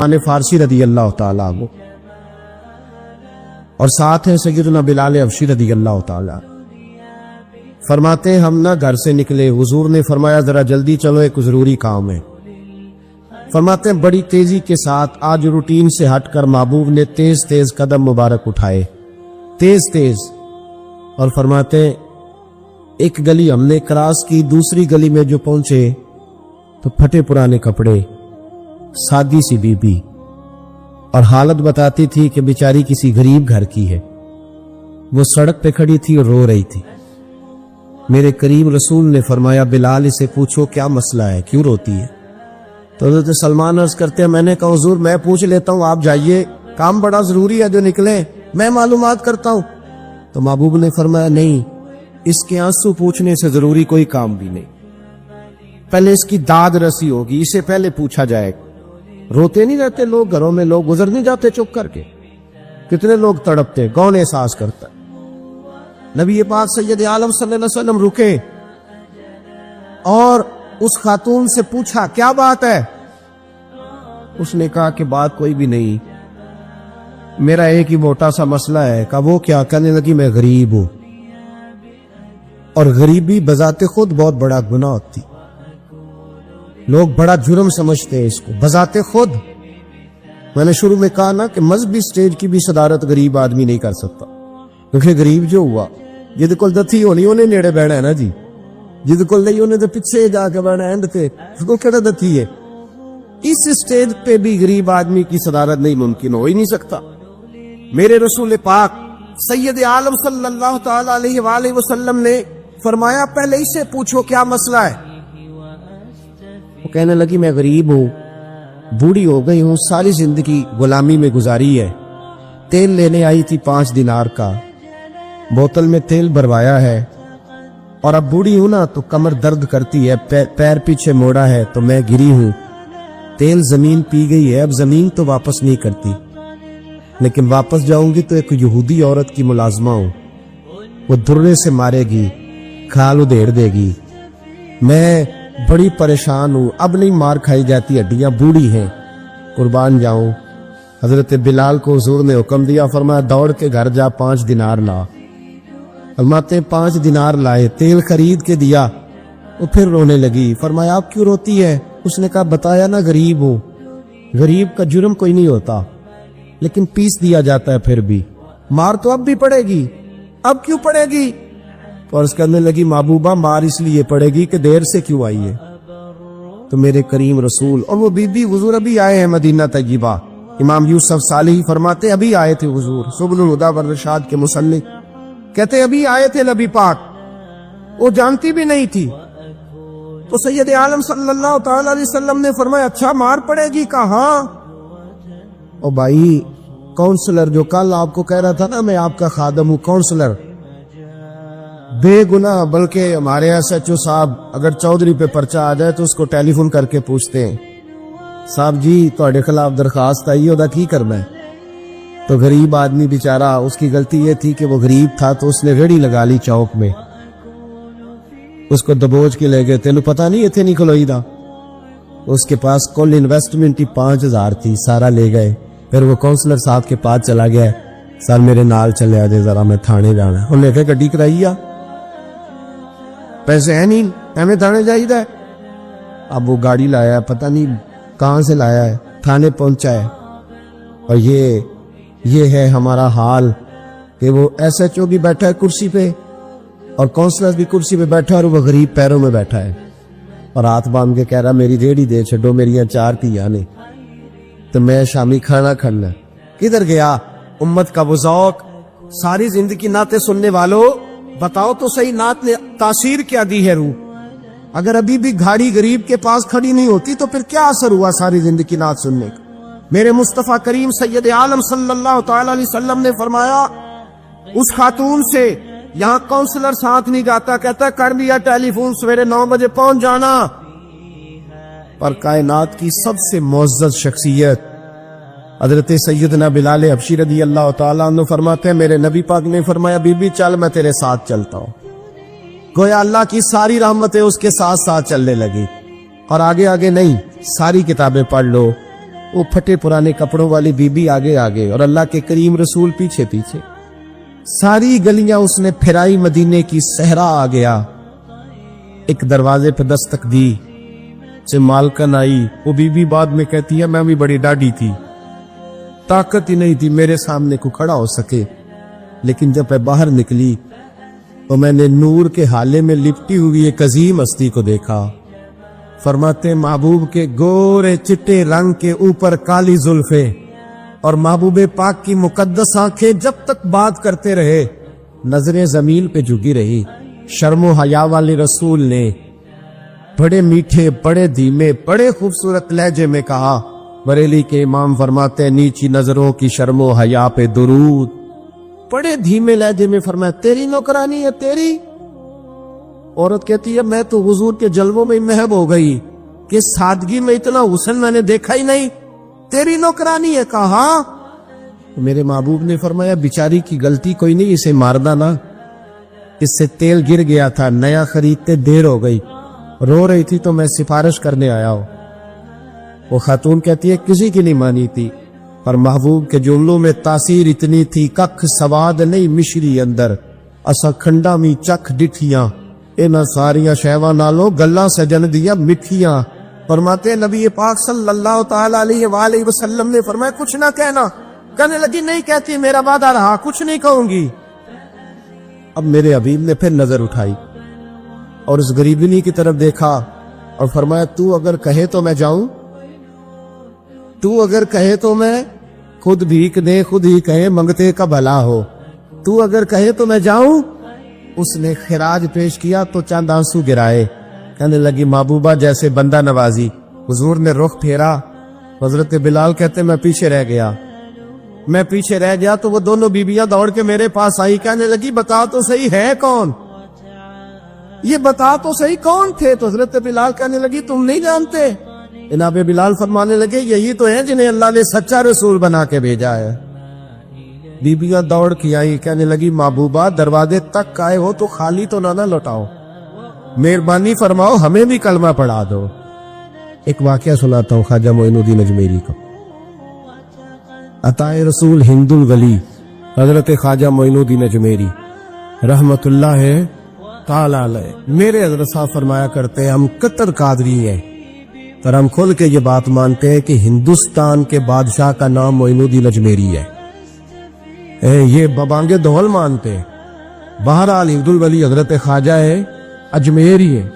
سلمان فارسی رضی اللہ تعالیٰ عنہ، اور ساتھ ہیں سیدنا بلال حبشی رضی اللہ تعالیٰ۔ فرماتے ہیں ہم نہ گھر سے نکلے، حضور نے فرمایا ذرا جلدی چلو، ایک ضروری کام ہے۔ فرماتے ہیں بڑی تیزی کے ساتھ آج روٹین سے ہٹ کر محبوب نے تیز تیز قدم مبارک اٹھائے، تیز تیز، اور فرماتے ہیں ایک گلی ہم نے کراس کی، دوسری گلی میں جو پہنچے تو پھٹے پرانے کپڑے، سادی سی بی بی، اور حالت بتاتی تھی کہ بیچاری کسی غریب گھر کی ہے۔ وہ سڑک پہ کھڑی تھی اور رو رہی تھی۔ میرے کریم رسول نے فرمایا بلال اسے پوچھو کیا مسئلہ ہے، کیوں روتی ہے؟ تو حضرت سلمان عرض کرتے ہیں میں نے کہا حضور میں پوچھ لیتا ہوں، آپ جائیے، کام بڑا ضروری ہے جو نکلے، میں معلومات کرتا ہوں۔ تو محبوب نے فرمایا نہیں، اس کے آنسو پوچھنے سے ضروری کوئی کام بھی نہیں، پہلے اس کی داد رسی ہوگی، اسے پہلے پوچھا جائے۔ روتے نہیں رہتے لوگ گھروں میں، لوگ گزر نہیں جاتے چپ کر کے، کتنے لوگ تڑپتے، کون احساس کرتا ہے؟ نبی پاک سید عالم صلی اللہ علیہ وسلم رکے اور اس خاتون سے پوچھا کیا بات ہے؟ اس نے کہا کہ بات کوئی بھی نہیں، میرا ایک ہی موٹا سا مسئلہ ہے۔ کہا وہ کیا؟ کہنے لگی میں غریب ہوں، اور غریبی بذات خود بہت بڑا گناہ ہوتی، لوگ بڑا جرم سمجھتے ہیں اس کو بذات خود۔ میں نے شروع میں کہا نا کہ مذہبی سٹیج کی بھی صدارت غریب آدمی نہیں کر سکتا، کیونکہ غریب جو ہوا جد کول دتھی ہونی انہیں نیڑے بیٹھنا ہے نا جی، جد کول نہیں انہیں تو پیچھے جا کے بیٹھنا اینڈ تے، اس کو کہڑا دتھی ہے؟ اس سٹیج پہ بھی غریب آدمی کی صدارت نہیں ممکن ہو ہی نہیں سکتا۔ میرے رسول پاک سید عالم صلی اللہ تعالی علیہ وآلہ وسلم نے فرمایا پہلے اسے پوچھو کیا مسئلہ ہے۔ وہ کہنے لگی میں غریب ہوں، بوڑھی ہو گئی ہوں، ساری زندگی غلامی میں گزاری ہے، تیل لینے آئی تھی 5 دینار کا، بوتل میں تیل بھروایا ہے، اور اب بوڑھی ہوں نا تو کمر درد کرتی ہے، پیر پیچھے موڑا ہے تو میں گری ہوں، تیل زمین پی گئی ہے، اب زمین تو واپس نہیں کرتی، لیکن واپس جاؤں گی تو ایک یہودی عورت کی ملازمہ ہوں، وہ درے سے مارے گی، کھال ادھیڑ دے گی، میں بڑی پریشان ہوں، اب نہیں مار کھائی جاتی، ہڈیاں بوڑھی ہیں، قربان جاؤں۔ حضرت بلال کو حضور نے حکم دیا، فرمایا دوڑ کے گھر جا 5 دینار لا۔ فرماتے 5 دینار لائے، تیل خرید کے دیا، وہ پھر رونے لگی۔ فرمایا آپ کیوں روتی ہے؟ اس نے کہا بتایا نا غریب ہوں، غریب کا جرم کوئی نہیں ہوتا، لیکن پیس دیا جاتا ہے، پھر بھی مار تو اب بھی پڑے گی، اب کیوں پڑے گی؟ اور اس کرنے لگی محبوبہ مار اس لیے پڑے گی کہ دیر سے کیوں آئی ہے۔ تو میرے کریم رسول اور وہ بی بی حضور ابھی آئے ہیں مدینہ طیبہ، امام یوسف صالحی فرماتے ابھی آئے تھے حضور، سبل الہدی والرشاد کے مصنف کہتے ابھی آئے تھے نبی پاک، وہ جانتی بھی نہیں تھی۔ تو سید عالم صلی اللہ تعالی علیہ وسلم نے فرمایا اچھا مار پڑے گی؟ کہا ہاں۔ او بھائی کونسلر جو کل آپ کو کہہ رہا تھا نا میں آپ کا خادم ہوں، کونسلر بے گناہ، بلکہ ہمارے SHO صاحب اگر چودھری پہ پرچہ آ جائے تو اس کو ٹیلی فون کر کے پوچھتے ہیں صاحب جی تہاڈے خلاف درخواست آئی ہے، کی کرنا ہے؟ تو غریب آدمی بیچارہ، اس کی غلطی یہ تھی کہ وہ غریب تھا تو اس نے ریڑھی لگا لی چوک میں، اس کو دبوچ کے لے گئے، تینوں پتہ نہیں اتنے نہیں کھلوئی دا، اس کے پاس کل انویسٹمنٹ ہی 5000 تھی، سارا لے گئے۔ پھر وہ کونسلر صاحب کے پاس چلا گیا، سر میرے نال چلے آجے ذرا میں تھانے جانا ہے، انہوں نے کہا گڈی کرائی آ، پیسے ہیں نہیں ایویں تھانے جائیدا ہے۔ اب وہ گاڑی لایا ہے، پتہ نہیں کہاں سے لایا ہے، تھانے پہنچا ہے، اور یہ ہے ہمارا حال کہ وہ SHO بھی بیٹھا ہے کرسی پہ اور کونسلر بھی کرسی پہ بیٹھا ہے، اور وہ غریب پیروں میں بیٹھا ہے اور ہاتھ باندھ کے کہہ رہا میری ریڑھی دے چھڈو، میری 4 دھیاں نے تو میں شامی کھانا کھانا۔ کدھر گیا امت کا وہ ذوق؟ ساری زندگی نعتیں سننے والوں بتاؤ تو صحیح نعت نے تاثیر کیا دی ہے روح؟ اگر ابھی بھی گھاڑی غریب کے پاس کھڑی نہیں ہوتی تو پھر کیا اثر ہوا ساری زندگی نعت سننے کا؟ میرے مصطفیٰ کریم سید عالم صلی اللہ تعالی علیہ وسلم نے فرمایا اس خاتون سے، یہاں کونسلر ساتھ نہیں جاتا، کہتا کر لیا ٹیلی فون، سویرے 9 بجے پہنچ جانا، پر کائنات کی سب سے معزز شخصیت حضرت سیدنا بلال حبشی رضی اللہ تعالیٰ عنہ فرماتے ہیں میرے نبی پاک نے فرمایا بی بی چل میں تیرے ساتھ چلتا ہوں، گویا اللہ کی ساری رحمتیں اس کے ساتھ ساتھ چلنے لگی، اور آگے آگے نہیں، ساری کتابیں پڑھ لو، وہ پھٹے پرانے کپڑوں والی بی بی آگے آگے اور اللہ کے کریم رسول پیچھے پیچھے. ساری گلیاں اس نے پھرائی، مدینے کی صحرا آ گیا. ایک دروازے پہ دستک دی سے مالکن آئی. وہ بی بی بعد میں کہتی ہے میں بھی بڑی ڈاڈی تھی، طاقت ہی نہیں تھی میرے سامنے کو کھڑا ہو سکے، لیکن جب میں باہر نکلی تو میں نے نور کے حالے میں لپٹی ہوئی ایک عظیم ہستی کو دیکھا. فرماتے محبوب کے گورے چٹے رنگ کے اوپر کالی زلفیں اور محبوب پاک کی مقدس آنکھیں جب تک بات کرتے رہے نظریں زمین پہ جھکی رہی. شرم و حیا والے رسول نے بڑے میٹھے، بڑے دھیمے، بڑے خوبصورت لہجے میں کہا. بریلی کے امام فرماتے ہیں نیچی نظروں کی شرم و حیا پہ درود. بڑے دھیمے لہجے میں فرمایا تیری نوکرانی ہے تیری. عورت کہتی ہے میں تو حضور کے جلووں میں محب ہو گئی کہ سادگی میں اتنا حسن میں نے دیکھا ہی نہیں، تیری نوکرانی ہے. کہا میرے محبوب نے فرمایا بیچاری کی غلطی کوئی نہیں، اسے مارنا نا، اس سے تیل گر گیا تھا، نیا خریدتے دیر ہو گئی، رو رہی تھی تو میں سفارش کرنے آیا ہوں. وہ خاتون کہتی ہے کسی کی نہیں مانی تھی، پر محبوب کے جملوں میں تاثیر اتنی تھی ککھ سواد نہیں مشری اندر اسا کھنڈا می چکھ ڈٹھیاں انہاں ساریاں شہواں نالوں گلاں سجن دیاں مٹھیاں. فرماتے نبی پاک صلی اللہ تعالی علیہ وآلہ وسلم نے فرمایا کچھ نہ کہنا. کہنے لگی نہیں کہتی، میرا وعدہ رہا کچھ نہیں کہوں گی. اب میرے حبیب نے پھر نظر اٹھائی اور اس غریبنی کی طرف دیکھا اور فرمایا تو اگر کہے تو میں جاؤں، تو اگر کہے تو میں خود بھیک دے، خود ہی کہے منگتے کا بھلا ہو، تو اگر کہے تو میں جاؤں. اس نے خراج پیش کیا تو چند آنسو گرائے. کہنے لگی محبوبہ جیسے بندہ نوازی. حضور نے رخ پھیرا. حضرت بلال کہتے میں پیچھے رہ گیا تو وہ دونوں بیبیاں دوڑ کے میرے پاس آئی. کہنے لگی بتا تو صحیح ہے کون، یہ بتا تو صحیح کون تھے. تو حضرت بلال کہنے لگی تم نہیں جانتے. جناب بلال فرمانے لگے یہی تو ہیں جنہیں اللہ نے سچا رسول بنا کے بھیجا ہے. بیبیاں دوڑ کے آئی. کہنے لگی محبوبہ دروازے تک آئے ہو تو خالی تو نہ لوٹاؤ، مہربانی فرماؤ ہمیں بھی کلمہ پڑھا دو. ایک واقعہ سناتا ہوں خواجہ معین الدین اجمیری کا. عطائے رسول ہند الولی حضرت خواجہ معین الدین اجمیری رحمت اللہ تعالی علیہ میرے حضرت صاحب فرمایا کرتے ہیں ہم کتر قادری ہیں پر ہم کھل کے یہ بات مانتے ہیں کہ ہندوستان کے بادشاہ کا نام معین الدین اجمیری ہے. یہ ببانگے دول مانتے ہیں. بہرحال ہند الولی حضرت خواجہ ہے اجمیری ہے.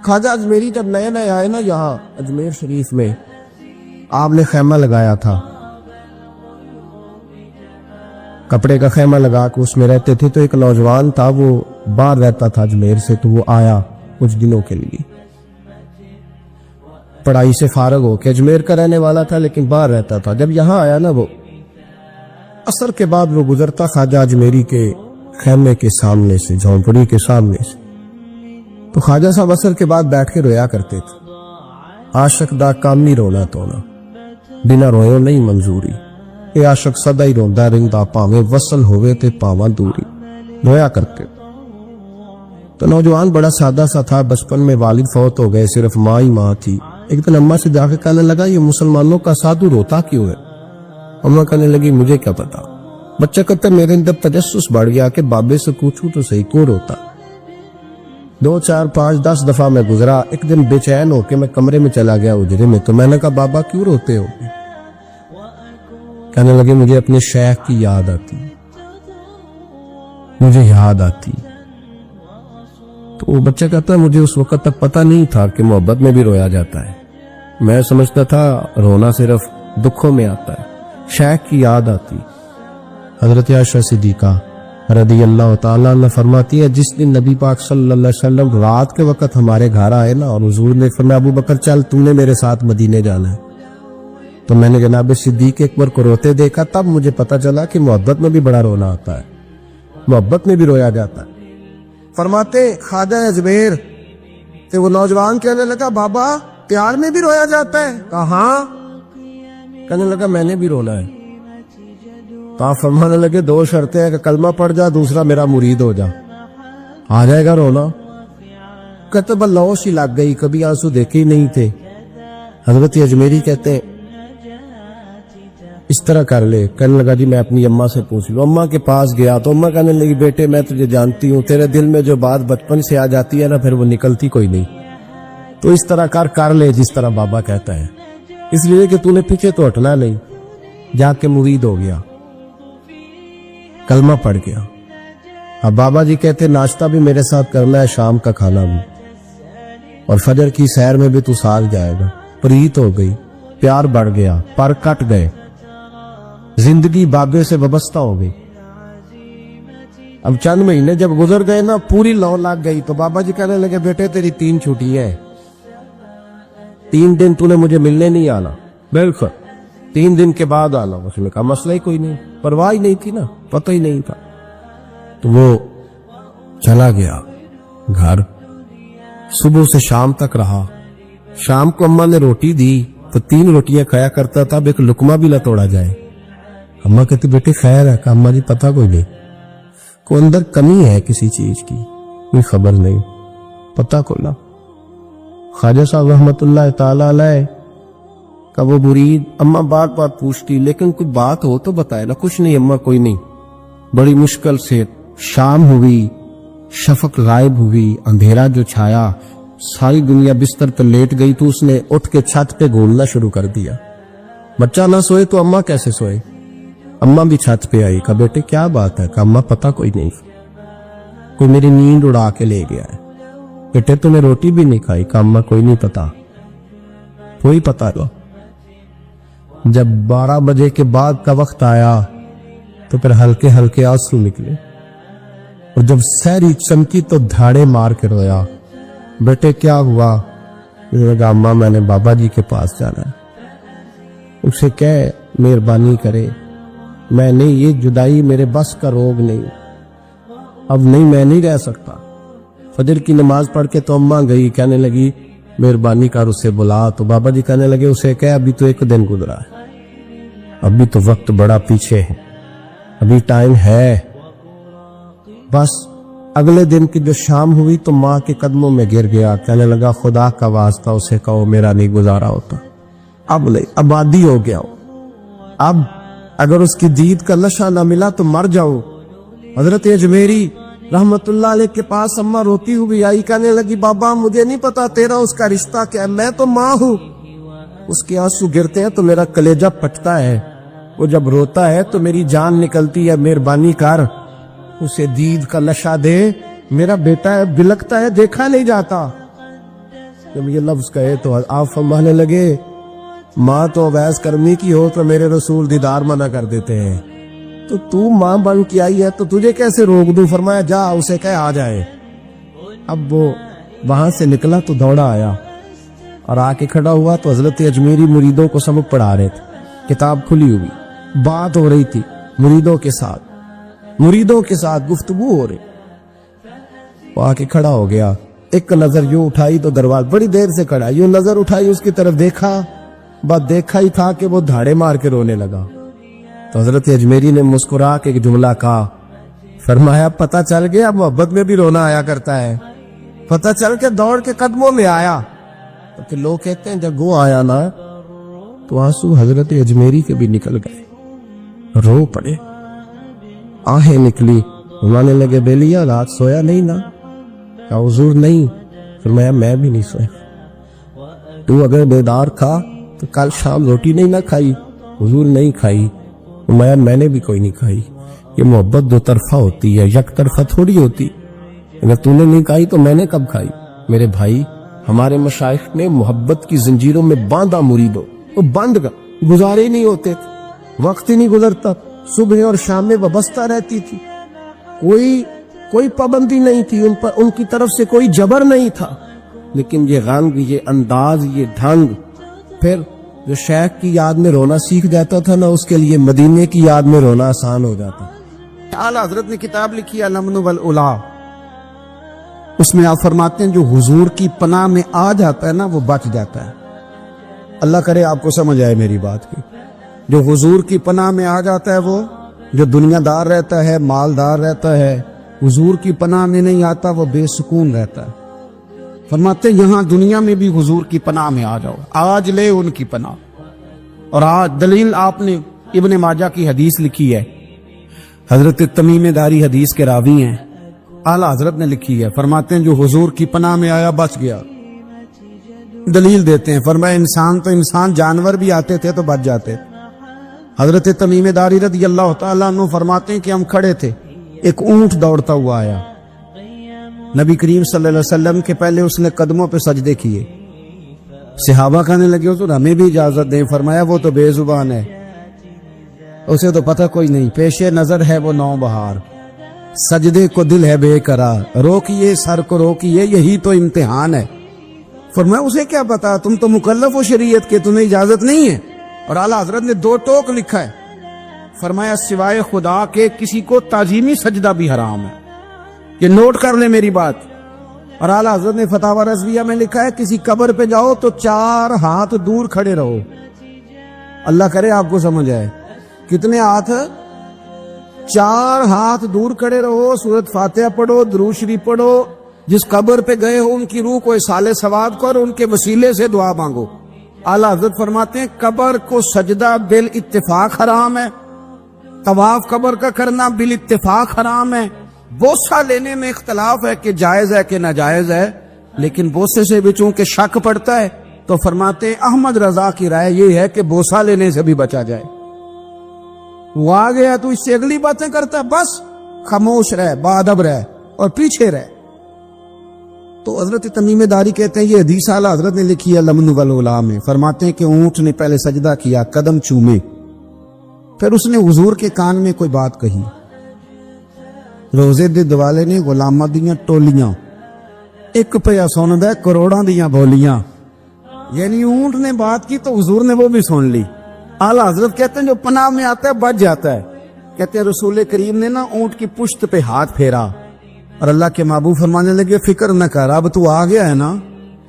خواجہ اجمیری جب نئے نئے آئے نا یہاں اجمیر شریف میں، آپ نے خیمہ لگایا تھا، کپڑے کا خیمہ لگا کے اس میں رہتے تھے. تو ایک نوجوان تھا وہ باہر رہتا تھا اجمیر سے، تو وہ آیا کچھ دنوں کے لیے، پڑھائی سے فارغ ہو کے اجمیر کا رہنے والا تھا لیکن باہر رہتا تھا. جب یہاں آیا نا وہ عصر کے بعد وہ گزرتا خواجہ اجمیری کے خیمے کے سامنے سے، جھونپڑی کے سامنے سے، تو خواجہ صاحب عصر کے بعد بیٹھ کے رویا کرتے تھے. عاشق دا کام نہیں رونا تونا، بنا روئے نہیں منظوری، اے عاشق سدا ہی روندا رہندا پاویں وصل ہوئے تے پاواں دوری، رویا کرتے. تو نوجوان بڑا سادہ سا تھا، بچپن میں والد فوت ہو گئے، صرف ماں ہی ماں تھی. ایک دن اماں سے جا کے کہنے لگا یہ مسلمانوں کا سادھو روتا کیوں ہے؟ اماں کہنے لگی مجھے کیا پتا. بچہ کہتا میرے اندر تجسس بڑھ گیا کہ بابے سے پوچھوں تو صحیح کیوں روتا. 2 4 5 10 دفعہ میں گزرا. ایک دن بے چین ہو کے میں کمرے میں چلا گیا اجرے میں. تو میں نے کہا بابا کیوں روتے ہو؟ کہنے لگے مجھے اپنے شیخ کی یاد آتی، مجھے یاد آتی. تو وہ بچہ کہتا ہے مجھے اس وقت تک پتہ نہیں تھا کہ محبت میں بھی رویا جاتا ہے. میں سمجھتا تھا رونا صرف دکھوں میں آتا ہے. شیخ کی یاد آتی. حضرت عائشہ صدیقہ رضی اللہ تعالیٰ عنہ فرماتی ہے جس دن نبی پاک صلی اللہ علیہ وسلم رات کے وقت ہمارے گھر آئے نا اور حضور نے فرمایا ابو بکر چل تو نے میرے ساتھ مدینے جانا ہے، تو میں نے جناب صدیق اکبر کو روتے دیکھا. تب مجھے پتا چلا کہ محبت میں بھی بڑا رونا آتا ہے، محبت میں بھی رویا جاتا ہے. فرماتے خواجہ اجمیر کہ وہ نوجوان کہنے لگا بابا پیار میں بھی رویا جاتا ہے؟ کہاں؟ کہنے لگا میں نے بھی رونا ہے. تو آپ فرمانے لگے 2 شرطیں ہیں کہ کلمہ پڑھ جا، دوسرا میرا مرید ہو جا، آ جائے گا رونا. کہتے بس لوش ہی لگ گئی، کبھی آنسو دیکھے ہی نہیں تھے. حضرت اجمیری کہتے ہیں اس طرح کر لے. کہنے لگا جی میں اپنی اماں سے پوچھ لوں. اماں کے پاس گیا تو اماں کہنے لگی بیٹے میں تجھے جانتی ہوں, تیرے دل میں جو بات بچپن سے آ جاتی ہے نا پھر وہ نکلتی کوئی نہیں, تو اس طرح کر لے جس طرح بابا کہتا ہے, اس لیے کہ تو نے پیچھے تو ہٹنا نہیں. جا کے مرید ہو گیا, کلمہ پڑھ گیا. اب بابا جی کہتے ناشتہ بھی میرے ساتھ کرنا ہے, شام کا کھانا بھی, اور فجر کی سیر میں بھی تو ساتھ جائے گا. پریت ہو گئی, پیار بڑھ گیا, پر کٹ گئے, زندگی بابے سے وابستہ ہو گئی. اب چند مہینے جب گزر گئے نا پوری لو لگ گئی, تو بابا جی کہنے لگے بیٹے تیری 3 چھٹیاں ہیں, 3 دن تو نے مجھے ملنے نہیں آنا. بالکل 3 دن کے بعد آنا. اس نے کہا مسئلہ ہی کوئی نہیں, پرواہ ہی نہیں تھی نا, پتہ ہی نہیں تھا. تو وہ چلا گیا گھر, صبح سے شام تک رہا. شام کو اماں نے روٹی دی تو 3 روٹیاں کھایا کرتا تھا, اب ایک لقمہ بھی نہ توڑا جائے. اماں کہتی بیٹے خیر ہے. کہ اماں جی پتہ کوئی نہیں, کو اندر کمی ہے کسی چیز کی, کوئی خبر نہیں, پتہ کو نہ. خواجہ صاحب رحمت اللہ تعالی علیہ کا وہ مرید اماں بات پوچھتی لیکن کوئی بات ہو تو بتائے نا. کچھ نہیں اماں کوئی نہیں. بڑی مشکل سے شام ہوئی, شفق غائب ہوئی, اندھیرا جو چھایا, ساری دنیا بستر پر لیٹ گئی, تو اس نے اٹھ کے چھت پہ گھولنا شروع کر دیا. بچہ نہ سوئے تو اماں کیسے سوئے. اماں بھی چھت پہ آئی. کہا بیٹے کیا بات ہے. کہا اماں پتہ کوئی نہیں, کوئی میری نیند اڑا کے لے گیا ہے. بیٹے تو نے روٹی بھی نہیں کھائی. کہا اماں کوئی نہیں پتا, کوئی پتا لو. جب 12 بجے کے بعد کا وقت آیا تو پھر ہلکے ہلکے آنسو نکلے, اور جب سحری چمکی تو دھاڑے مار کے رویا. بیٹے کیا ہوا. کہا اماں میں نے بابا جی کے پاس جانا ہے, اسے کہہ مہربانی کرے, میں نہیں, یہ جدائی میرے بس کا روگ نہیں, اب نہیں میں نہیں رہ سکتا. فجر کی نماز پڑھ کے تو اماں گئی, کہنے لگی مہربانی کر اسے بلا. تو بابا جی کہنے لگے اسے کہہ ابھی تو 1 دن گزرا ہے, ابھی تو وقت بڑا پیچھے ہے, ابھی ٹائم ہے. بس اگلے دن کی جو شام ہوئی تو ماں کے قدموں میں گر گیا. کہنے لگا خدا کا واسطہ اسے کہو میرا نہیں گزارا ہوتا, اب نہیں, آبادی ہو گیا ہو, اب اگر اس کی دید کا نشہ نہ ملا تو مر جاؤ. حضرت اجمیری رحمت اللہ علیہ کے پاس اماں روتی ہوئی آئی. کہنے لگی بابا مجھے نہیں پتا تیرا اس کا رشتہ کیا ہے, میں تو ماں ہوں. اس کے آنسو گرتے ہیں تو میرا کلیجہ پھٹتا ہے, وہ جب روتا ہے تو میری جان نکلتی ہے. مہربانی کر اسے دید کا نشہ دے, میرا بیٹا ہے, بلکتا ہے, دیکھا نہیں جاتا. جب یہ لفظ کہے تو آپ فرمانے لگے ماں تو اویس کرمی کی ہو تو میرے رسول دیدار منع کر دیتے ہیں, تو ماں بن کے آئی ہے تو تجھے کیسے روک دوں. فرمایا جا اسے کہے آ جائے. اب وہ وہاں سے نکلا تو دوڑا آیا اور آ کے کھڑا ہوا تو حضرت اجمیری مریدوں کو سبق پڑھا رہے تھے. کتاب کھلی ہوئی, بات ہو رہی تھی مریدوں کے ساتھ گفتگو ہو رہی. وہ آ کے کھڑا ہو گیا, ایک نظر یوں اٹھائی تو دروازہ, بڑی دیر سے کھڑا, یوں نظر اٹھائی اس کی طرف دیکھا, بس دیکھا ہی تھا کہ وہ دھاڑے مار کے رونے لگا. تو حضرت اجمیری نے مسکرا کے ایک جملہ کہا, فرمایا پتہ چل گیا محبت میں بھی رونا آیا کرتا ہے. پتہ چل کے دوڑ کے قدموں میں آیا. کہ لوگ کہتے ہیں جب وہ آیا نا تو آنسو حضرت اجمیری کے بھی نکل گئے, رو پڑے, آہیں نکلی. فرمانے لگے بیلیا رات سویا نہیں نا. کہا حضور نہیں. فرمایا میں بھی نہیں سویا. تو اگر بیدار تھا تو کل شام روٹی نہیں نہ کھائی. حضور نہیں کھائی. میں نے بھی کوئی نہیں کھائی. یہ محبت 2 طرفہ ہوتی ہے, یک طرفہ تھوڑی ہوتی. اگر تو نے نہیں کھائی تو میں نے کب کھائی. میرے بھائی ہمارے مشائخ نے محبت کی زنجیروں میں باندھا مریدوں, وہ بند گزارے ہی نہیں ہوتے, وقت ہی نہیں گزرتا, صبح اور شام میں وابستہ رہتی تھی, کوئی پابندی نہیں تھی ان پر, ان کی طرف سے کوئی جبر نہیں تھا. لیکن یہ رنگ, یہ انداز, یہ ڈھنگ, پھر جو شیخ کی یاد میں رونا سیکھ جاتا تھا نا اس کے لیے مدینے کی یاد میں رونا آسان ہو جاتا. اعلیٰ حضرت نے کتاب لکھی ہے الامن والعلا, اس میں آپ فرماتے ہیں جو حضور کی پناہ میں آ جاتا ہے نا وہ بچ جاتا ہے. اللہ کرے آپ کو سمجھ آئے میری بات کی. جو حضور کی پناہ میں آ جاتا ہے وہ جو دنیا دار رہتا ہے, مالدار رہتا ہے, حضور کی پناہ میں نہیں آتا وہ بے سکون رہتا ہے. فرماتے یہاں دنیا میں بھی حضور کی پناہ میں آ جاؤ, آج لے ان کی پناہ. اور آج دلیل آپ نے ابن ماجہ کی حدیث لکھی ہے، حضرت تمیم داری حدیث کے راوی ہیں، اعلیٰ حضرت نے لکھی ہے، فرماتے ہیں جو حضور کی پناہ میں آیا بچ گیا۔ دلیل دیتے ہیں، فرمایا انسان جانور بھی آتے تھے تو بچ جاتے۔ حضرت تمیم داری رضی اللہ تعالیٰ عنہ فرماتے ہیں کہ ہم کھڑے تھے، ایک اونٹ دوڑتا ہوا آیا، نبی کریم صلی اللہ علیہ وسلم کے پہلے اس نے قدموں پہ سجدے کیے، صحابہ کہنے لگے حضور ہمیں بھی اجازت دیں، فرمایا وہ تو بے زبان ہے، اسے تو پتہ کوئی نہیں، پیش نظر ہے وہ نو بہار، سجدے کو دل ہے بے قرار، روکیے سر کو روکیے یہی تو امتحان ہے۔ فرمایا اسے کیا پتا، تم تو مکلف ہو شریعت کے، تمہیں اجازت نہیں ہے۔ اور اعلیٰ حضرت نے 2 ٹوک لکھا ہے، فرمایا سوائے خدا کے کسی کو تعظیمی سجدہ بھی حرام ہے، یہ نوٹ کر لیں میری بات۔ اور اعلیٰ حضرت نے فتاوی رضویہ میں لکھا ہے کسی قبر پہ جاؤ تو 4 ہاتھ دور کھڑے رہو، اللہ کرے آپ کو سمجھ آئے، کتنے ہاتھ؟ 4 ہاتھ دور کھڑے رہو، سورۃ فاتحہ پڑھو، درود شریف پڑھو، جس قبر پہ گئے ہو ان کی روح کو اصال ثواب کرو، ان کے وسیلے سے دعا مانگو۔ اعلیٰ حضرت فرماتے ہیں قبر کو سجدہ بالاتفاق حرام ہے، طواف قبر کا کرنا بالاتفاق حرام ہے، بوسہ لینے میں اختلاف ہے کہ جائز ہے کہ ناجائز ہے، لیکن بوسے سے بھی چونکہ شک پڑتا ہے تو فرماتے ہیں احمد رضا کی رائے یہ ہے کہ بوسہ لینے سے بھی بچا جائے۔ وہ آ گیا تو اس سے اگلی باتیں کرتا ہے، بس خاموش رہ، باادب رہ اور پیچھے رہ۔ تو حضرت تمیم داری کہتے ہیں یہ حدیث اعلیٰ حضرت نے لکھی ہے لمن والعلا میں، فرماتے ہیں کہ اونٹ نے پہلے سجدہ کیا، قدم چومے، پھر اس نے حضور کے کان میں کوئی بات کہی، روزے دے دوالے نے غلاماں دیاں ٹولیاں، ایک پیا سندا کروڑاں دیاں بولیاں، یعنی اونٹ نے بات کی تو حضور نے وہ بھی سن لی۔ اعلیٰ حضرت کہتے ہیں جو پناہ میں آتا ہے بچ جاتا ہے۔ کہتے ہیں رسول کریم نے نا اونٹ کی پشت پہ ہاتھ پھیرا اور اللہ کے محبوب فرمانے لگے فکر نہ کر، اب تو آ گیا ہے نا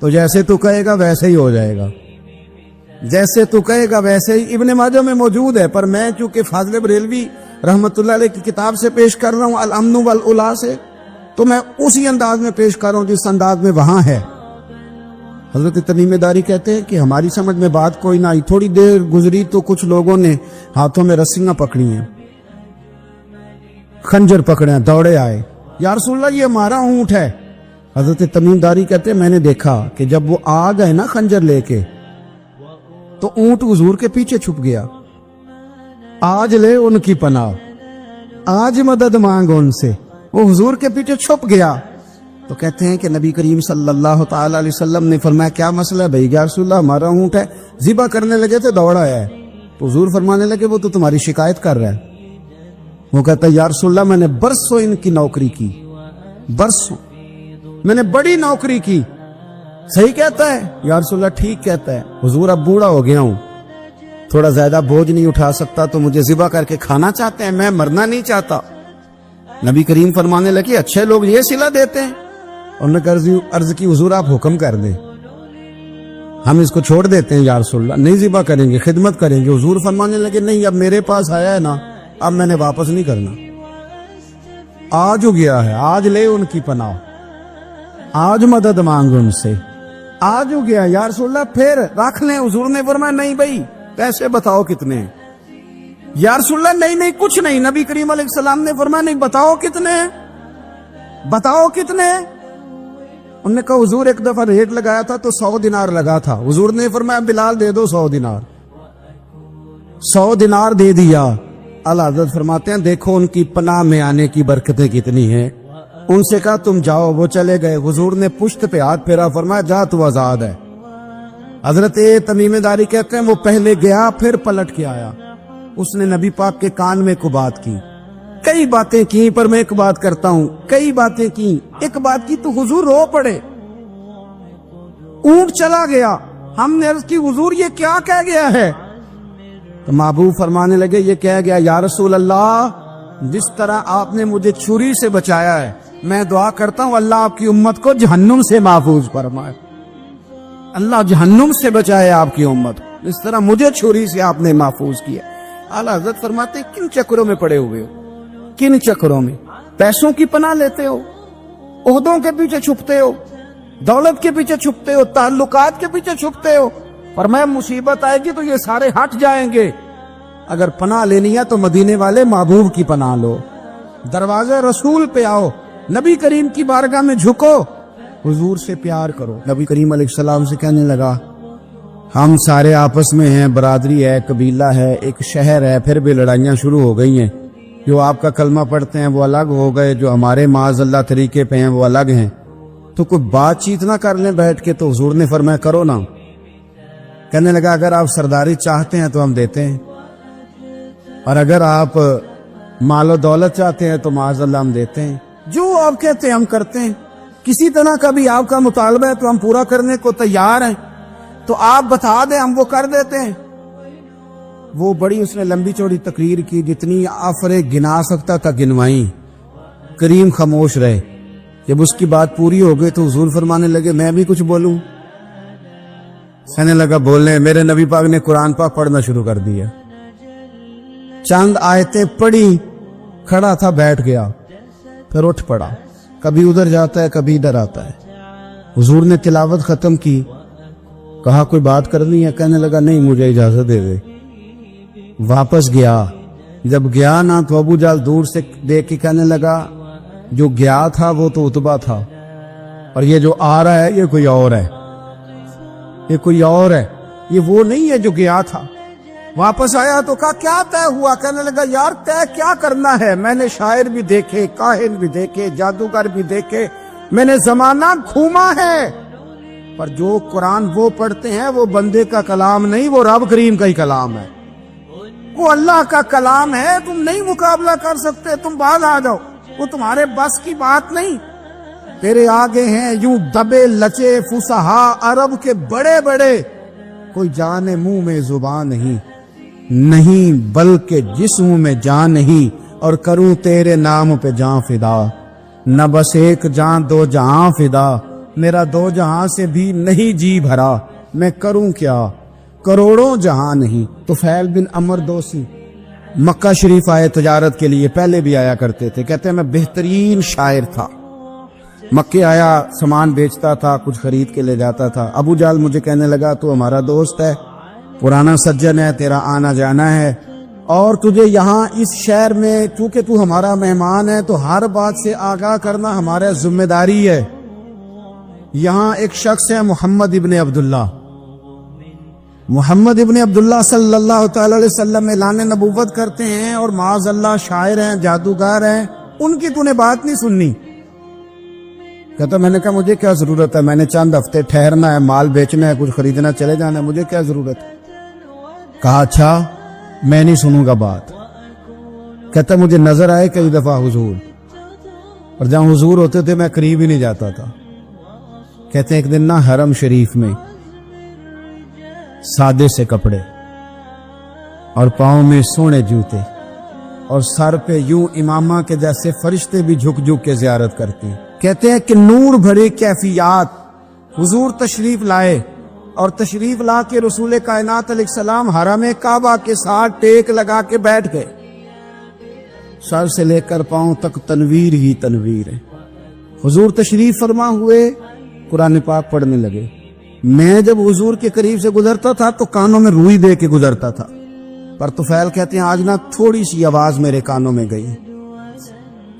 تو جیسے تو کہے گا ویسے ہی ہو جائے گا، جیسے تو کہے گا ویسے ہی۔ ابن ماجہ میں موجود ہے، پر میں چونکہ فاضل بریلوی رحمت اللہ علیہ کی کتاب سے پیش کر رہا ہوں الامن والعلا سے، تو میں اسی انداز میں پیش کر رہا ہوں جس انداز میں وہاں ہے۔ حضرت تمیم داری کہتے ہیں کہ ہماری سمجھ میں بات کوئی نہ آئی، تھوڑی دیر گزری تو کچھ لوگوں نے ہاتھوں میں رسیاں پکڑی ہیں، خنجر پکڑے ہیں، دوڑے آئے، یا رسول اللہ یہ ہمارا اونٹ ہے۔ حضرت تمیم داری کہتے ہیں میں نے دیکھا کہ جب وہ آ گئے نا خنجر لے کے تو اونٹ حضور کے پیچھے چھپ گیا، آج لے ان کی پناہ، آج مدد مانگ ان سے، وہ حضور کے پیچھے چھپ گیا۔ تو کہتے ہیں کہ نبی کریم صلی اللہ تعالی علیہ وسلم نے فرمایا کیا مسئلہ ہے بھائی؟ یا رسول اللہ ہمارا اونٹ ہے، ذبح کرنے لگے تھے دوڑا آیا ہے۔ تو حضور فرمانے لگے وہ تو تمہاری شکایت کر رہا ہے۔ وہ کہتا ہے یا رسول اللہ میں نے برسوں ان کی نوکری کی، برسوں میں نے بڑی نوکری کی۔ صحیح کہتا ہے یا رسول اللہ؟ ٹھیک کہتا ہے حضور، اب بوڑھا ہو گیا ہوں، تھوڑا زیادہ بوجھ نہیں اٹھا سکتا، تو مجھے ذبح کر کے کھانا چاہتے ہیں، میں مرنا نہیں چاہتا۔ نبی کریم فرمانے لگے اچھے لوگ یہ صلہ دیتے ہیں؟ انہوں نے عرض کی حضور آپ حکم کر دیں، ہم اس کو چھوڑ دیتے ہیں یا رسول اللہ، نہیں ذبح کریں گے، خدمت کریں گے۔ حضور فرمانے لگے نہیں، اب میرے پاس آیا ہے نا، اب میں نے واپس نہیں کرنا، آج ہو گیا ہے، آج لے ان کی پناہ، آج مدد مانگ ان سے، آج ہو گیا یا رسول اللہ پھر رکھ لیں۔ حضور نے فرمایا نہیں بھائی پیسے بتاؤ کتنے ہیں؟ یا رسول اللہ نہیں کچھ نہیں۔ نبی کریم علیہ السلام نے فرمایا نہیں، بتاؤ کتنے ہیں، بتاؤ کتنے ہیں؟ انہوں نے کہا حضور ایک دفعہ ریٹ لگایا تھا تو 100 دینار لگا تھا۔ حضور نے فرمایا بلال دے دو 100 دینار، 100 دینار دے دیا۔ اعلیٰ حضرت فرماتے ہیں دیکھو ان کی پناہ میں آنے کی برکتیں کتنی ہیں۔ ان سے کہا تم جاؤ، وہ چلے گئے۔ حضور نے پشت پہ ہاتھ پھیرا، فرمایا جا تو آزاد ہے۔ حضرت تمیم داری کہتے ہیں وہ پہلے گیا پھر پلٹ کے آیا، اس نے نبی پاک کے کان میں کو بات کی، کئی باتیں کی، پر میں ایک بات کرتا ہوں، کئی باتیں کی، ایک بات کی تو حضور رو پڑے۔ اونٹ چلا گیا، ہم نے عرض کی حضور یہ کیا کہہ گیا ہے؟ تو محبوب فرمانے لگے یہ کہہ گیا یا رسول اللہ جس طرح آپ نے مجھے چھری سے بچایا ہے، میں دعا کرتا ہوں اللہ آپ کی امت کو جہنم سے محفوظ فرمائے، اللہ جہنم سے بچائے آپ کی امت، اس طرح مجھے چھری سے آپ نے محفوظ کیا۔ اعلیٰ حضرت فرماتے کن چکروں میں پڑے ہوئے ہو، کن چکروں میں؟ پیسوں کی پناہ لیتے ہو، عہدوں کے پیچھے چھپتے ہو، دولت کے پیچھے چھپتے ہو، تعلقات کے پیچھے چھپتے ہو، اور میں مصیبت آئے گی تو یہ سارے ہٹ جائیں گے۔ اگر پناہ لینی ہے تو مدینے والے محبوب کی پناہ لو، دروازے رسول پہ آؤ، نبی کریم کی بارگاہ میں جھکو، حضور سے پیار کرو۔ نبی کریم علیہ السلام سے کہنے لگا ہم سارے آپس میں ہیں، برادری ہے، قبیلہ ہے، ایک شہر ہے، پھر بھی لڑائیاں شروع ہو گئی ہیں، جو آپ کا کلمہ پڑھتے ہیں وہ الگ ہو گئے، جو ہمارے معاذ اللہ طریقے پہ ہیں وہ الگ ہیں، تو کوئی بات چیت نہ کر لیں بیٹھ کے۔ تو حضور نے فرمایا کرو نا۔ کہنے لگا اگر آپ سرداری چاہتے ہیں تو ہم دیتے ہیں، اور اگر آپ مال و دولت چاہتے ہیں تو معاذ اللہ ہم دیتے ہیں، جو آپ کہتے ہیں ہم کرتے ہیں، کسی طرح کا بھی آپ کا مطالبہ ہے تو ہم پورا کرنے کو تیار ہیں، تو آپ بتا دیں ہم وہ کر دیتے ہیں۔ وہ بڑی اس نے لمبی چوڑی تقریر کی، جتنی آفریں گنا سکتا تھا گنوائیں، کریم خاموش رہے۔ جب اس کی بات پوری ہو گئی تو حضور فرمانے لگے میں بھی کچھ بولوں؟ کہنے لگا بولنے۔ میرے نبی پاک نے قرآن پاک پڑھنا شروع کر دیا، چند آیتیں پڑھی، کھڑا تھا بیٹھ گیا، پھر اٹھ پڑا، کبھی ادھر جاتا ہے کبھی ادھر آتا ہے۔ حضور نے تلاوت ختم کی، کہا کوئی بات کرنی ہے؟ کہنے لگا نہیں مجھے اجازت دے دے۔ واپس گیا، جب گیا نا تو ابو جہل دور سے دیکھ کے کہنے لگا جو گیا تھا وہ تو عتبہ تھا، اور یہ جو آ رہا ہے یہ کوئی اور ہے، یہ کوئی اور ہے، یہ وہ نہیں ہے جو گیا تھا۔ واپس آیا تو کہا کیا طے ہوا؟ کہنے لگا یار طے کیا کرنا ہے، میں نے شاعر بھی دیکھے، کاہن بھی دیکھے، جادوگر بھی دیکھے، میں نے زمانہ گھوما ہے، پر جو قرآن وہ پڑھتے ہیں وہ بندے کا کلام نہیں، وہ رب کریم کا ہی کلام ہے، وہ اللہ کا کلام ہے، تم نہیں مقابلہ کر سکتے، تم باز آ جاؤ، وہ تمہارے بس کی بات نہیں۔ تیرے آگے ہیں یوں دبے لچے فصحا عرب کے بڑے بڑے، کوئی جان منہ میں زبان نہیں بلکہ جسم میں جان نہیں، اور کروں تیرے نام پہ جان فدا، نہ بس ایک جان دو جہاں فدا، میرا دو جہاں سے بھی نہیں جی بھرا، میں کروں کیا کروڑوں جہاں نہیں۔ طفیل بن عمر دوسی مکہ شریف آئے تجارت کے لیے، پہلے بھی آیا کرتے تھے، کہتے ہیں میں بہترین شاعر تھا، مکے آیا سامان بیچتا تھا، کچھ خرید کے لے جاتا تھا۔ ابو جہل مجھے کہنے لگا تو ہمارا دوست ہے، پرانا سجن ہے، تیرا آنا جانا ہے، اور تجھے یہاں اس شہر میں چونکہ تو ہمارا مہمان ہے تو ہر بات سے آگاہ کرنا ہمارا ذمہ داری ہے۔ یہاں ایک شخص ہے محمد ابن عبداللہ، محمد ابن عبداللہ صلی اللہ تعالی علیہ وسلم اعلان نبوت کرتے ہیں، اور معاذ اللہ شاعر ہیں، جادوگر ہیں، ان کی تو نے بات نہیں سننی۔ کہتا میں نے کہا مجھے کیا ضرورت ہے، میں نے چند ہفتے ٹھہرنا ہے، مال بیچنا ہے، کچھ خریدنا چلے جانا ہے، مجھے کیا ضرورت ہے؟ کہا اچھا میں نہیں سنوں گا بات۔ کہتا مجھے نظر آئے کئی دفعہ حضور، اور جہاں حضور ہوتے تھے میں قریب ہی نہیں جاتا تھا۔ کہتے ہیں ایک دن نا حرم شریف میں سادے سے کپڑے اور پاؤں میں سونے جوتے اور سر پہ یوں امامہ کے جیسے فرشتے بھی جھک جھک کے زیارت کرتے ہیں۔ کہتے ہیں کہ نور بھرے کیفیات حضور تشریف لائے، اور تشریف لا کے رسول کائنات علیہ السلام حرم کعبہ کے ساتھ ٹیک لگا کے بیٹھ گئے، سر سے لے کر پاؤں تک تنویر ہی تنویر ہے۔ حضور تشریف فرما ہوئے، قرآن پاک پڑھنے لگے۔ میں جب حضور کے قریب سے گزرتا تھا تو کانوں میں روئی دے کے گزرتا تھا، پر طفیل کہتے ہیں آج نہ تھوڑی سی آواز میرے کانوں میں گئی،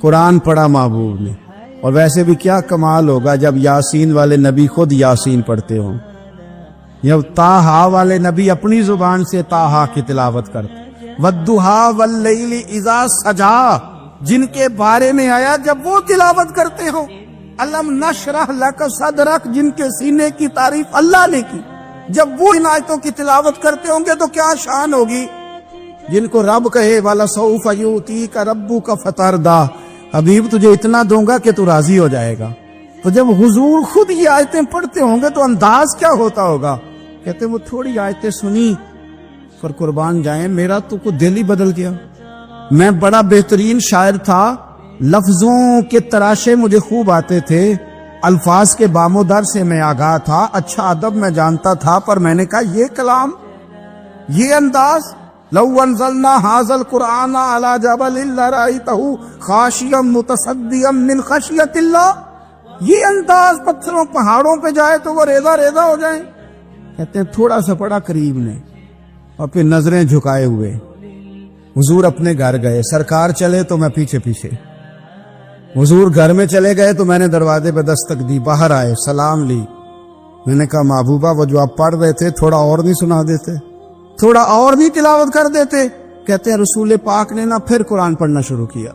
قرآن پڑھا محبوب نے۔ اور ویسے بھی کیا کمال ہوگا جب یاسین والے نبی خود یاسین پڑھتے ہوں، جب طٰہٰ والے نبی اپنی زبان سے طٰہٰ کی تلاوت کرتے، وَالضُّحَىٰ وَاللَّيْلِ اِذَا سَجَىٰ جن کے بارے میں آیا جب وہ تلاوت کرتے ہو، الم نشرح لک صدرک جن کے سینے کی تعریف اللہ نے کی، جب وہ ان آیتوں کی تلاوت کرتے ہوں گے تو کیا شان ہوگی، جن کو رب کہے وَلَسَوْفَ يُؤْتِيكَ رَبُّكَ فَتَرْضَىٰ حبیب تجھے اتنا دوں گا کہ تو راضی ہو جائے گا۔ تو جب حضور خود یہ آیتیں پڑھتے ہوں گے تو انداز کیا ہوتا ہوگا۔ کہتے وہ تھوڑی آیتیں سنی پر قربان جائیں میرا تو کو دل ہی بدل گیا۔ میں بڑا بہترین شاعر تھا، لفظوں کے تراشے مجھے خوب آتے تھے، الفاظ کے بام و در سے میں آگاہ تھا، اچھا ادب میں جانتا تھا، پر میں نے کہا یہ کلام، یہ انداز، لو انزلنا هذا القرآن على جبل لرأيته خاشعا متصدعا من خشیۃ اللہ، یہ انداز پتھروں پہاڑوں پہ جائے تو وہ ریزہ ریزہ ہو جائیں۔ کہتے ہیں تھوڑا سا پڑا قریب نے، اور پھر نظریں جھکائے ہوئے، حضور اپنے گھر گئے، سرکار چلے تو میں پیچھے پیچھے، حضور گھر میں چلے گئے تو میں نے دروازے پہ دستک دی، باہر آئے، سلام لی، میں نے کہا محبوبہ وہ جو آپ پڑھ رہے تھے تھوڑا اور نہیں سنا دیتے، تھوڑا اور نہیں تلاوت کر دیتے؟ کہتے ہیں رسول پاک نے نا پھر قرآن پڑھنا شروع کیا،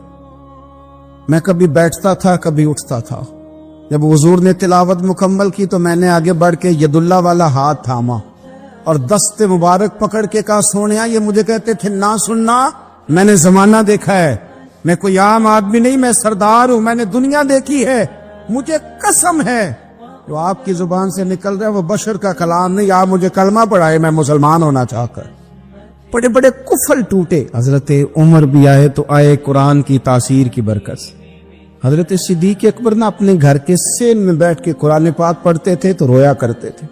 میں کبھی بیٹھتا تھا کبھی اٹھتا تھا، جب حضور نے تلاوت مکمل کی تو میں نے آگے بڑھ کے ید اللہ والا ہاتھ تھاما اور دست مبارک پکڑ کے کہا سونیا یہ مجھے کہتے تھے نہ سننا، میں نے زمانہ دیکھا ہے، میں کوئی عام آدمی نہیں، میں سردار ہوں، میں نے دنیا دیکھی ہے، مجھے قسم ہے جو آپ کی زبان سے نکل رہا ہے وہ بشر کا کلام نہیں، آپ مجھے کلمہ پڑھائے میں مسلمان ہونا چاہ کر۔ بڑے بڑے کفل ٹوٹے، حضرت عمر بھی آئے تو آئے قرآن کی تاثیر کی برکت سے۔ حضرت صدیق اکبر نہ اپنے گھر کے سین میں بیٹھ کے قرآن پاک پڑھتے تھے تو رویا کرتے تھے،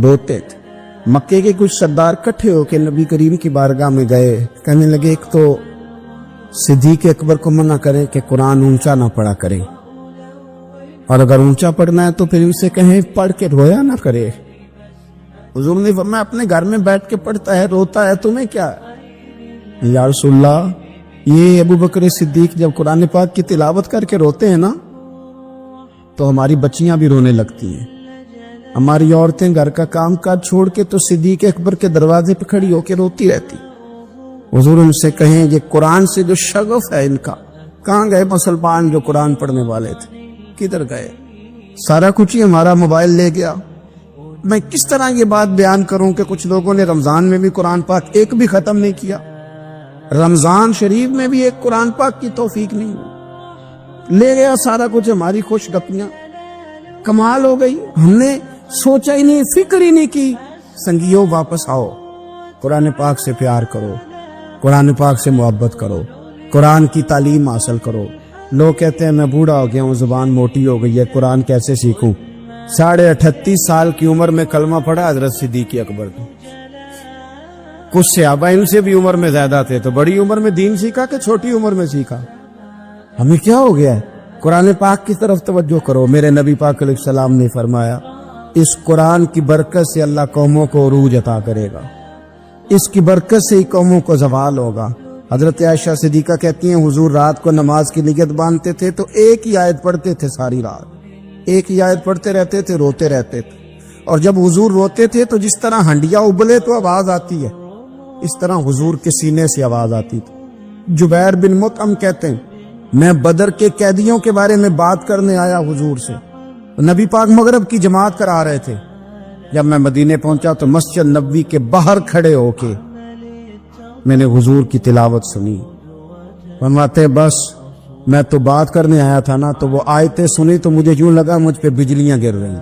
روتے تھے۔ مکے کے کچھ سردار کٹھے ہو کے نبی کریم کی بارگاہ میں گئے، کہنے لگے ایک تو صدیق اکبر کو منع کرے کہ قرآن اونچا نہ پڑھا کرے، اور اگر اونچا پڑھنا ہے تو پھر اسے کہیں پڑھ کے رویا نہ کرے۔ حضور نے فرمایا اپنے گھر میں بیٹھ کے پڑھتا ہے روتا ہے، تمہیں کیا ہے؟ یا رسول اللہ یہ ابو بکر صدیق جب قرآن پاک کی تلاوت کر کے روتے ہیں نا تو ہماری بچیاں بھی رونے لگتی ہیں، ہماری عورتیں گھر کا کام کاج چھوڑ کے تو صدیق اکبر کے دروازے پہ کھڑی ہو کے روتی رہتی۔ حضور ان سے کہیں یہ قرآن سے جو شغف ہے ان کا، کہاں گئے مسلمان جو قرآن پڑھنے والے تھے، کدھر گئے؟ سارا کچھ ہی ہمارا موبائل لے گیا۔ میں کس طرح یہ بات بیان کروں کہ کچھ لوگوں نے رمضان میں بھی قرآن پاک ایک بھی ختم نہیں کیا، رمضان شریف میں بھی ایک قرآن پاک کی توفیق نہیں ہوئی، لے گیا سارا کچھ ہماری خوش گپیاں۔ کمال ہو گئی، ہم نے سوچا ہی نہیں، فکر ہی نہیں کی۔ سنگیو واپس آؤ، قرآن پاک سے پیار کرو، قرآن پاک سے محبت کرو، قرآن کی تعلیم حاصل کرو۔ لوگ کہتے ہیں میں بوڑھا ہو گیا ہوں، زبان موٹی ہو گئی ہے، قرآن کیسے سیکھوں؟ 38.5 سال کی عمر میں کلمہ پڑھا حضرت صدیق اکبر نے۔ کچھ صحابہ ان سے بھی عمر میں زیادہ تھے، تو بڑی عمر میں دین سیکھا کہ چھوٹی عمر میں سیکھا؟ ہمیں کیا ہو گیا ہے؟ قرآن پاک کی طرف توجہ کرو۔ میرے نبی پاک علیہ السلام نے فرمایا اس قرآن کی برکت سے اللہ قوموں کو عروج عطا کرے گا، اس کی برکت سے ہی قوموں کو زوال ہوگا۔ حضرت عائشہ صدیقہ کہتی ہیں حضور رات کو نماز کی نیت باندھتے تھے تو ایک ہی آیت پڑھتے تھے، ساری رات ایک ہی آیت پڑھتے رہتے تھے، روتے رہتے تھے، اور جب حضور روتے تھے تو جس طرح ہنڈیا ابلے تو آواز آتی ہے اس طرح حضور کے سینے سے آواز آتی تھی۔ جبیر بن مطعم کہتے ہیں میں بدر کے قیدیوں کے بارے میں بات کرنے آیا حضور سے، نبی پاک مغرب کی جماعت کرا رہے تھے، جب میں مدینے پہنچا تو مسجد نبوی کے باہر کھڑے ہو کے میں نے حضور کی تلاوت سنی۔ فرماتے بس میں تو بات کرنے آیا تھا نا، تو وہ آیتیں سنی تو مجھے یوں لگا مجھ پہ بجلیاں گر رہی۔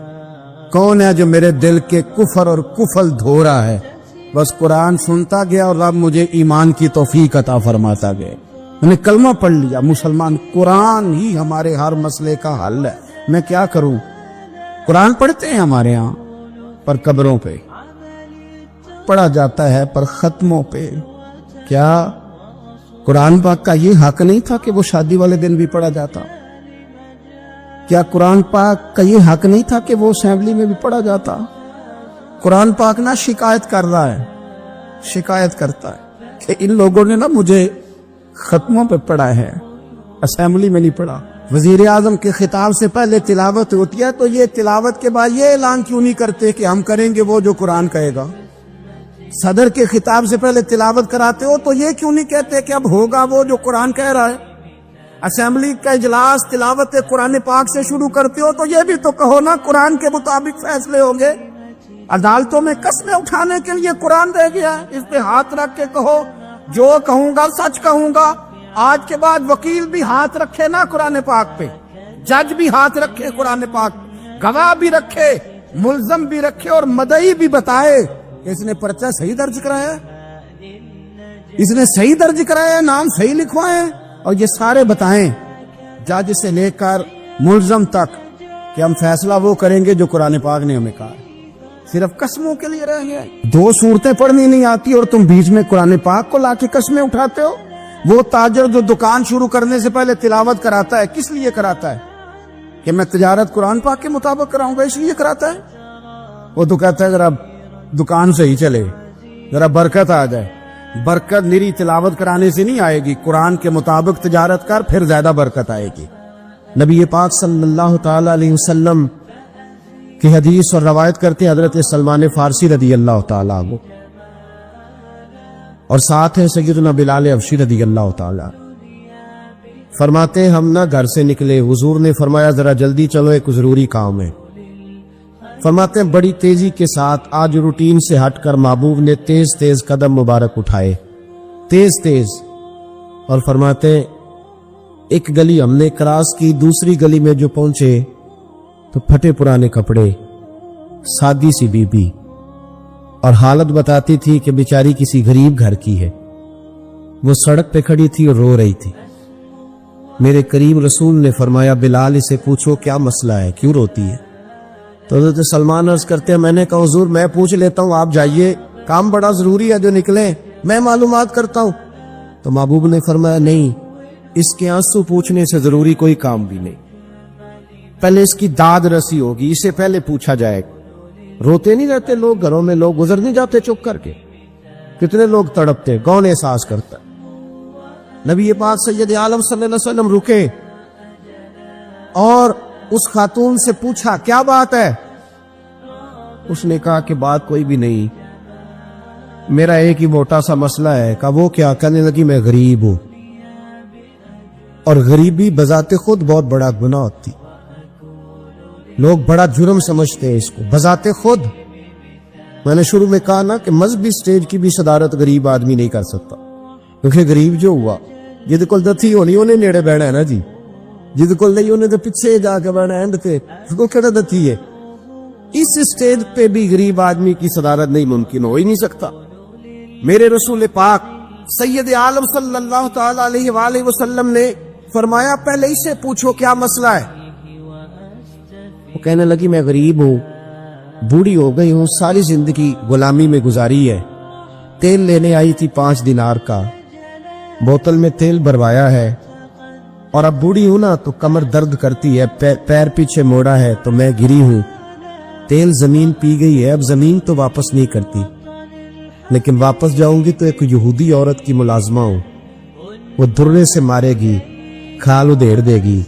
کون ہے جو میرے دل کے کفر اور کفل دھو رہا ہے؟ بس قرآن سنتا گیا اور رب مجھے ایمان کی توفیق عطا فرماتا گیا، میں نے کلمہ پڑھ لیا، مسلمان۔ قرآن ہی ہمارے ہر مسئلے کا حل ہے، میں کیا کروں؟ قرآن پڑھتے ہیں ہمارے ہاں پر قبروں پہ پڑھا جاتا ہے، پر ختموں پہ۔ کیا قرآن پاک کا یہ حق نہیں تھا کہ وہ شادی والے دن بھی پڑھا جاتا؟ کیا قرآن پاک کا یہ حق نہیں تھا کہ وہ اسمبلی میں بھی پڑھا جاتا؟ قرآن پاک نہ شکایت کر رہا ہے، شکایت کرتا ہے کہ ان لوگوں نے نا مجھے ختموں پہ پڑھا ہے، اسمبلی میں نہیں پڑھا۔ وزیر اعظم کے خطاب سے پہلے تلاوت ہوتی ہے تو یہ تلاوت کے بعد یہ اعلان کیوں نہیں کرتے کہ ہم کریں گے وہ جو قرآن کہے گا؟ صدر کے خطاب سے پہلے تلاوت کراتے ہو تو یہ کیوں نہیں کہتے کہ اب ہوگا وہ جو قرآن کہہ رہا ہے؟ اسمبلی کا اجلاس تلاوت قرآن پاک سے شروع کرتے ہو تو یہ بھی تو کہو نا قرآن کے مطابق فیصلے ہوں گے۔ عدالتوں میں قسمیں اٹھانے کے لیے قرآن رہ گیا ہے، اس پہ ہاتھ رکھ کے کہو جو کہوں گا سچ کہوں گا۔ آج کے بعد وکیل بھی ہاتھ رکھے نا قرآن پاک پہ، جج بھی ہاتھ رکھے قرآن پاک، گواہ بھی رکھے، ملزم بھی رکھے، اور مدعی بھی بتائے کہ اس نے پرچہ صحیح درج کرایا ہے، اس نے صحیح درج کرایا ہے، نام صحیح لکھوائے، اور یہ سارے بتائیں جج سے لے کر ملزم تک کہ ہم فیصلہ وہ کریں گے جو قرآن پاک نے ہمیں کہا۔ صرف قسموں کے لیے رہ گیا۔ 2 صورتیں پڑھنی نہیں آتی اور تم بیچ میں قرآن پاک کو لا کے قسمیں اٹھاتے ہو۔ وہ تاجر جو دکان شروع کرنے سے پہلے تلاوت کراتا ہے کس لیے کراتا ہے؟ کہ میں تجارت قرآن پاک کے مطابق کراؤں گا، اس لیے کراتا ہے۔ وہ تو کہتا ہے ذرا دکان صحیح چلے، ذرا برکت آ جائے۔ برکت میری تلاوت کرانے سے نہیں آئے گی، قرآن کے مطابق تجارت کر، پھر زیادہ برکت آئے گی۔ نبی پاک صلی اللہ تعالی علیہ وسلم کی حدیث اور روایت کرتے ہیں حضرت سلمان فارسی رضی اللہ تعالیٰ عنہ، اور ساتھ ہیں سیدنا بلال حبشی رضی اللہ تعالیٰ، فرماتے ہیں ہم نہ گھر سے نکلے، حضور نے فرمایا ذرا جلدی چلو، ایک ضروری کام ہے۔ فرماتے ہیں بڑی تیزی کے ساتھ آج روٹین سے ہٹ کر محبوب نے تیز تیز قدم مبارک اٹھائے، تیز تیز، اور فرماتے ہیں ایک گلی ہم نے کراس کی، دوسری گلی میں جو پہنچے تو پھٹے پرانے کپڑے، سادی سی بی بی، اور حالت بتاتی تھی کہ بیچاری کسی غریب گھر کی ہے، وہ سڑک پہ کھڑی تھی اور رو رہی تھی۔ میرے کریم رسول نے فرمایا بلال اسے پوچھو کیا مسئلہ ہے، کیوں روتی ہے؟ تو حضرت سلمان عرض کرتے ہیں میں نے کہا حضور میں پوچھ لیتا ہوں، آپ جائیے، کام بڑا ضروری ہے جو نکلے، میں معلومات کرتا ہوں۔ تو محبوب نے فرمایا نہیں، اس کے آنسو پوچھنے سے ضروری کوئی کام بھی نہیں، پہلے اس کی داد رسی ہوگی، اسے پہلے پوچھا جائے گا۔ روتے نہیں رہتے لوگ گھروں میں، لوگ گزر نہیں جاتے چپ کر کے، کتنے لوگ تڑپتے، کون احساس کرتا ہے؟ نبی پاک سید عالم صلی اللہ علیہ وسلم رکے اور اس خاتون سے پوچھا کیا بات ہے؟ اس نے کہا کہ بات کوئی بھی نہیں، میرا ایک ہی موٹا سا مسئلہ ہے۔ کہا وہ کیا؟ کہنے لگی میں غریب ہوں، اور غریبی بذات خود بہت بڑا گناہ ہوتی، لوگ بڑا جرم سمجھتے ہیں اس کو بذات خود۔ میں نے شروع میں کہا نا کہ مذہبی سٹیج کی بھی صدارت غریب آدمی نہیں کر سکتا، کیونکہ غریب جو ہوا جد کول دتھی ہونی انہیں نیڑے بہنا ہے نا جی، جد کول نہیں انہیں تو پیچھے جا کے بہنا اینڈ پہ، اس کو کہنا دتھی ہے۔ اس سٹیج پہ بھی غریب آدمی کی صدارت نہیں ممکن ہو ہی نہیں سکتا۔ میرے رسول پاک سید عالم صلی اللہ تعالی علیہ وآلہ وسلم نے فرمایا پہلے اسے پوچھو کیا مسئلہ ہے۔ وہ کہنے لگی میں غریب ہوں، بوڑھی ہو گئی ہوں، ساری زندگی غلامی میں گزاری ہے، تیل لینے آئی تھی 5 دینار کا، بوتل میں تیل بھروایا ہے، اور اب بوڑھی ہوں نا تو کمر درد کرتی ہے، پیر پیچھے موڑا ہے تو میں گری ہوں، تیل زمین پی گئی ہے، اب زمین تو واپس نہیں کرتی، لیکن واپس جاؤں گی تو ایک یہودی عورت کی ملازمہ ہوں، وہ درے سے مارے گی، کھال ادھیڑ دے گی،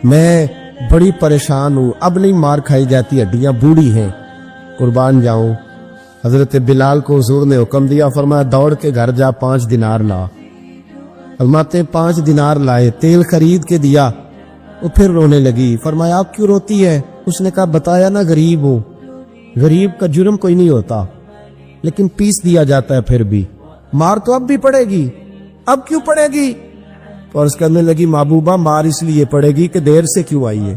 میں بڑی پریشان ہوں، اب نہیں مار کھائی جاتی، ہڈیاں بوڑھی ہیں، قربان جاؤں۔ حضرت بلال کو حضور نے حکم دیا، فرمایا دوڑ کے گھر جا 5 دینار لا۔ فرماتے 5 دینار لائے، تیل خرید کے دیا، وہ پھر رونے لگی۔ فرمایا آپ کیوں روتی ہے؟ اس نے کہا بتایا نا غریب ہوں، غریب کا جرم کوئی نہیں ہوتا، لیکن پیس دیا جاتا ہے، پھر بھی مار تو اب بھی پڑے گی، اب کیوں پڑے گی؟ تو عرض کرنے لگی محبوبہ مار اس لیے پڑے گی کہ دیر سے کیوں آئی ہے۔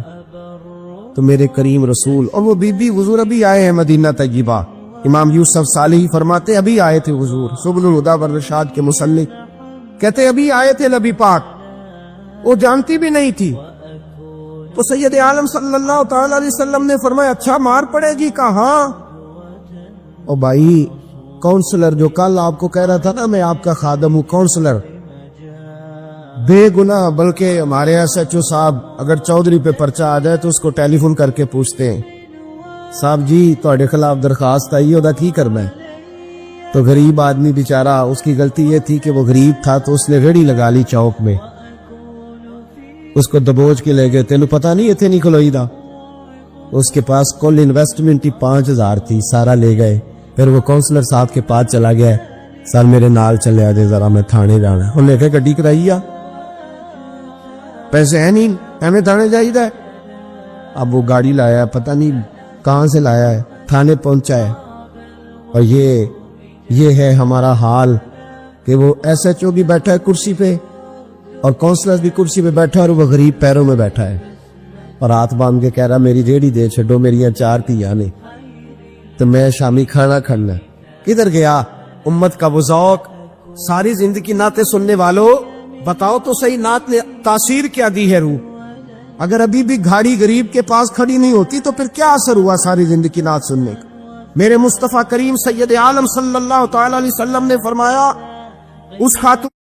تو میرے کریم رسول اور وہ بی بی حضور ابھی آئے ہیں مدینہ طیبہ، امام یوسف صالحی فرماتے ابھی آئے تھے حضور، سبل الہدی والرشاد کے مصنف کہتے ابھی آئے تھے نبی پاک، وہ جانتی بھی نہیں تھی۔ تو سید عالم صلی اللہ تعالی علیہ وسلم نے فرمایا اچھا مار پڑے گی؟ کہا ہاں۔ او بھائی کونسلر جو کل آپ کو کہہ رہا تھا نا میں آپ کا خادم ہوں، کونسلر بے گناہ، بلکہ ہمارے SHO صاحب اگر چودھری پہ پرچہ آ جائے تو اس کو ٹیلی فون کر کے پوچھتے ہیں صاحب جی تہاڈے خلاف درخواست آئی ہے، کی کرنا ہے؟ تو غریب آدمی بیچارہ، اس کی غلطی یہ تھی کہ وہ غریب تھا تو اس نے ریڑھی لگا لی چوک میں، اس کو دبوچ کے لے گئے، تینوں پتہ نہیں اتنے نہیں کھلوئی دا، اس کے پاس کل انویسٹمنٹ ہی 5000 تھی، سارا لے گئے۔ پھر وہ کونسلر صاحب کے پاس چلا گیا، سر میرے نال چلے آجے ذرا میں تھانے جانا ہے، انہوں نے کہا گڈی کرائی آ، پیسے ہیں نہیں ایویں تھانے جائیدا ہے۔ اب وہ گاڑی لایا ہے، پتہ نہیں کہاں سے لایا ہے، تھانے پہنچا ہے، اور یہ ہے ہمارا حال کہ وہ SHO بھی بیٹھا ہے کرسی پہ اور کونسلر بھی کرسی پہ بیٹھا ہے، اور وہ غریب پیروں میں بیٹھا ہے اور ہاتھ باندھ کے کہہ رہا میری ریڑھی دے چھڈو، میری 4 تھیاں نے تو میں شامی کھانا کھانا۔ کدھر گیا امت کا وہ ذوق؟ ساری زندگی نعتیں سننے والوں بتاؤ تو صحیح، نعت نے تاثیر کیا دی ہے روح؟ اگر ابھی بھی گھاڑی غریب کے پاس کھڑی نہیں ہوتی تو پھر کیا اثر ہوا ساری زندگی نعت سننے کا؟ میرے مصطفیٰ کریم سید عالم صلی اللہ تعالی علیہ وسلم نے فرمایا اس خاتون